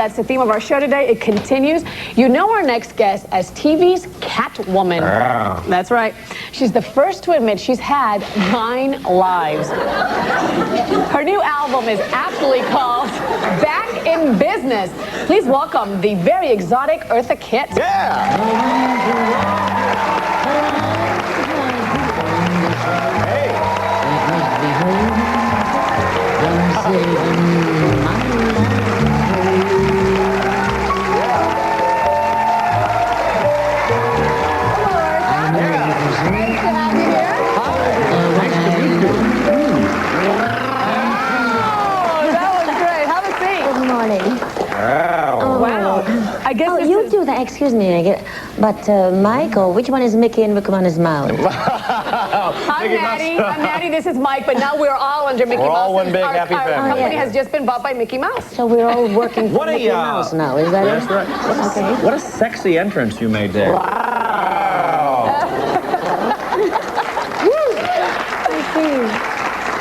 That's the theme of our show today. It continues. You know our next guest as TV's Catwoman. That's right. She's the first to admit she's had 9 lives. Her new album is aptly called Back in Business. Please welcome the very exotic Eartha Kitt. I guess you do that. Excuse me, but Michael, which one is Mickey and which one is Mouse? I'm Maty. This is Mike. But now we're all under Mickey Mouse. We're all one big happy family. Our company has just been bought by Mickey Mouse. So we're all working for Mickey Mouse now. Is that That's it? right. What a sexy entrance you made there. Wow.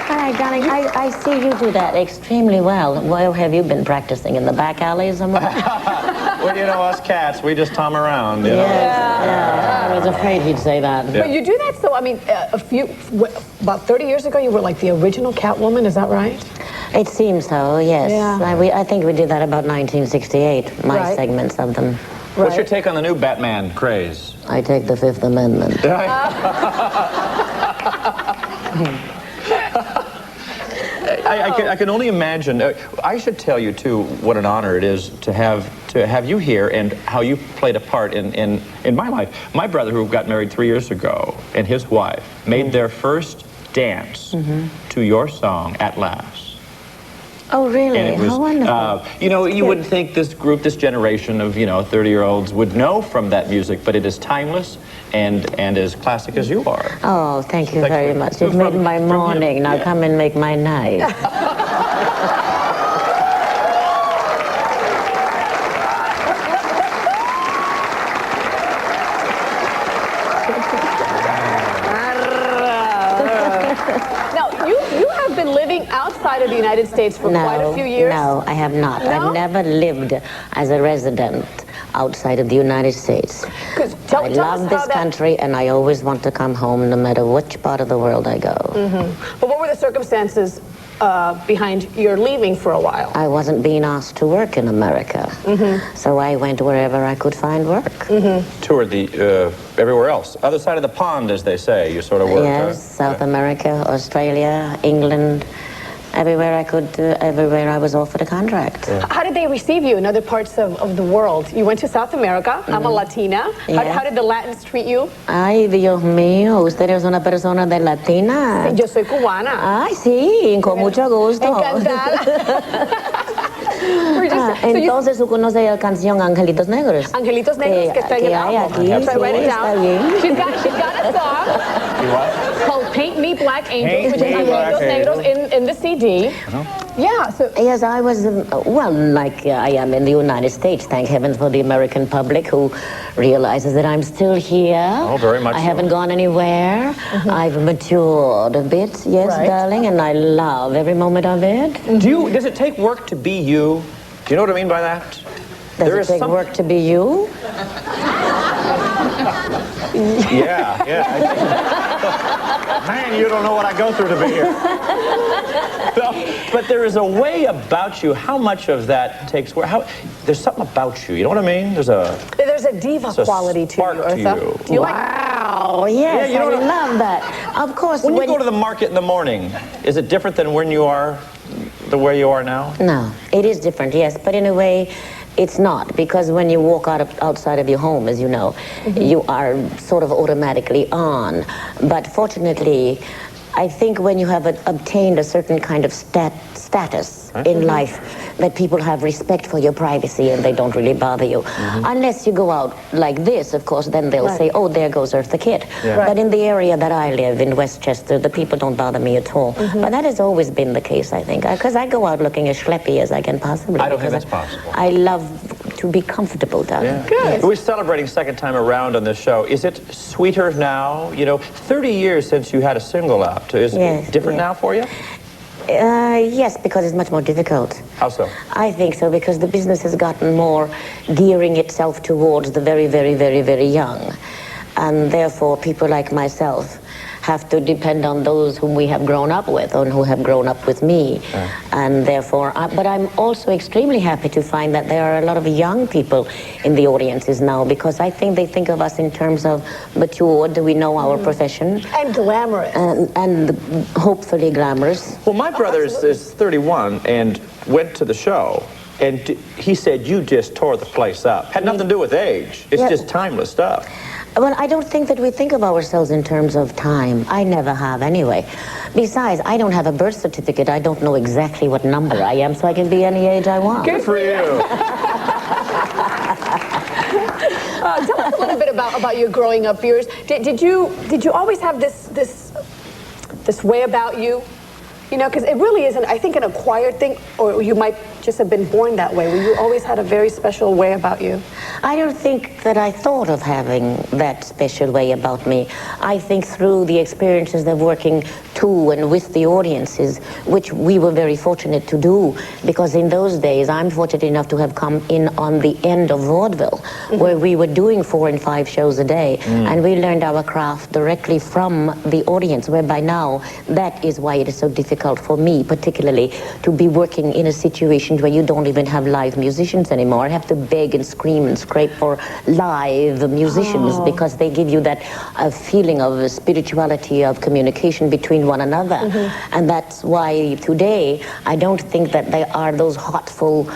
Hi, darling. I see you do that extremely well. Where have you been practicing? In the back alley somewhere? Well, you know, us cats, we just tom around, you know? Yeah. I was afraid he'd say that. Yeah. But you do that, so, I mean, about 30 years ago, you were like the original Catwoman, is that right? It seems so, yes. Yeah. I think we did that about 1968, my segments of them. What's your take on the new Batman craze? I take the Fifth Amendment. I can only imagine. I should tell you too what an honor it is to have you here and how you played a part in my life. My brother, who got married 3 years ago, and his wife made their first dance to your song, "At Last." Oh, really? And it was, how wonderful. You know, you wouldn't think this group, this generation of 30-year-olds would know from that music, but it is timeless and as classic as you are. Oh, thank you very much. You've made my morning. Now come and make my night. Outside of the United States for quite a few years? No, I have not. No? I've never lived as a resident outside of the United States. I love this country, and I always want to come home no matter which part of the world I go. But what were the circumstances behind your leaving for a while? I wasn't being asked to work in America, so I went wherever I could find work. Toured everywhere else, other side of the pond, as they say. You sort of worked. Yes, South America, Australia, England. Everywhere I could, everywhere I was offered a contract. How did they receive you in other parts of the world? You went to South America. I'm a Latina. How did the Latins treat you? Ay, Dios mío, usted es una persona de Latina. Yo soy cubana. Ay, sí, con mucho gusto. Encantada. Entonces, ¿tú conoces la canción Angelitos Negros? Angelitos Negros, que está en el álbum. Aquí, so write it down. Bien. She's got a song called Paint Me Black Angels, which is Angelitos Negros in the CD. Yeah, so... Yes, I was, well, like I am in the United States, thank heavens for the American public who realizes that I'm still here. Oh, very much I haven't gone anywhere. I've matured a bit, yes, darling, and I love every moment of it. Does it take work to be you? Do you know what I mean by that? Does it take work to be you? Yeah. Man, you don't know what I go through to be here. No, but there is a way about you. How much of that takes work? There's something about you. You know what I mean? There's a diva quality to you, Eartha. Do you wow. Yes, I love that. Of course. When you go to the market in the morning, is it different than when you are the way you are now? No, it is different, yes. But in a way, it's not, because when you walk outside of your home, as you know, you are sort of automatically on. But fortunately, I think when you have obtained a certain kind of status in life, that people have respect for your privacy and they don't really bother you. Unless you go out like this, of course, then they'll say, oh, there goes Eartha Kitt. But in the area that I live, in Westchester, the people don't bother me at all. But that has always been the case, I think, because I go out looking as schleppy as I can possibly. I don't think that's possible. I love to be comfortable down there. Good. We're celebrating second time around on this show. Is it sweeter now? 30 years since you had a single out. Is it different now for you? Yes, because it's much more difficult. How so? I think so, because the business has gotten more gearing itself towards the very, very, very, very young. And therefore, people like myself have to depend on those whom we have grown up with, or who have grown up with me. And therefore, but I'm also extremely happy to find that there are a lot of young people in the audiences now, because I think they think of us in terms of matured, we know our profession. And glamorous. And hopefully glamorous. Well, my brother is 31 and went to the show, and he said you just tore the place up. Had nothing to do with age. It's just timeless stuff. Well, I don't think that we think of ourselves in terms of time. I never have, anyway. Besides, I don't have a birth certificate. I don't know exactly what number I am, so I can be any age I want. Good for you. Tell us a little bit about your growing up years. Did you always have this way about you? You know, because it really isn't, I think, an acquired thing, or you might just have been born that way, where you always had a very special way about you. I don't think that I thought of having that special way about me. I think through the experiences of working to and with the audiences, which we were very fortunate to do, because in those days, I'm fortunate enough to have come in on the end of vaudeville, where we were doing 4 and 5 shows a day, and we learned our craft directly from the audience, whereby now, that is why it is so difficult for me, particularly, to be working in a situation where you don't even have live musicians anymore. I have to beg and scream and scrape for live musicians, because they give you that feeling of spirituality, of communication between one another. And that's why today, I don't think that they are those hotful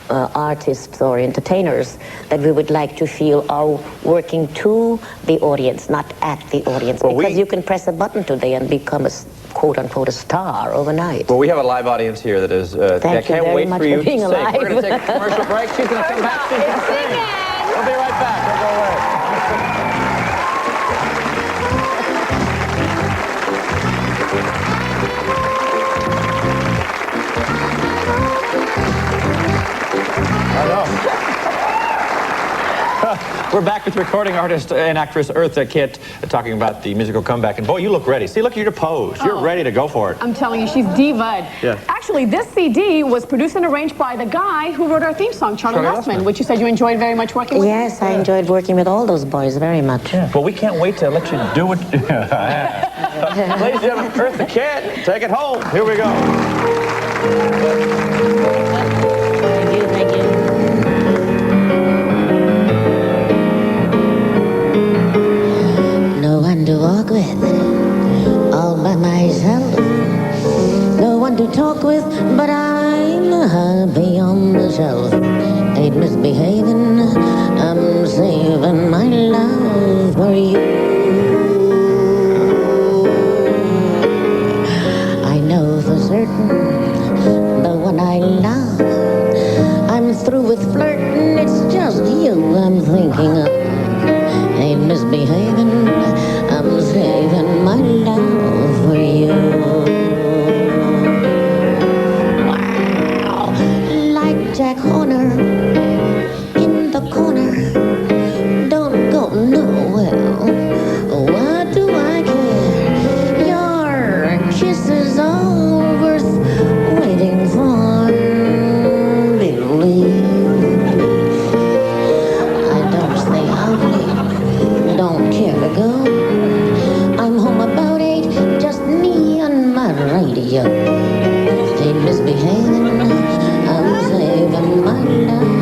artists or entertainers that we would like to feel are working to the audience, not at the audience. Well, because you can press a button today and become a quote-unquote a star overnight. Well, we have a live audience here that is, I can't wait for you to sing. We're going to take a commercial break. She's going to come back. She's going to sing. We'll be right back. Don't go away. I know. We're back with recording artist and actress Eartha Kitt talking about the musical comeback. And boy, you look ready. See, look at your pose. You're ready to go for it. I'm telling you, she's diva. Yeah. Actually, this CD was produced and arranged by the guy who wrote our theme song, Charlie Hussman, which you said you enjoyed very much working with. Yes, I enjoyed working with all those boys very much. Yeah. Well, we can't wait to let you do it. Ladies and gentlemen, Eartha Kitt, take it home. Here we go. Thank you, thank you. No one to walk with, all by myself. No one to talk with, but I'm happy on the shelf. Ain't misbehaving, I'm saving my love for you. I know for certain, the one I love. I'm through with flirting, it's just you I'm thinking of. Ain't misbehaving, I'm saving my love for you. Wow, like Jack Horner in the corner, don't go nowhere. What do I care? Your kiss is all worth waiting for. Believe I don't stay out late, don't care to go. I'm home about 8, just me and my radio. Ain't misbehaving, I'm saving my life.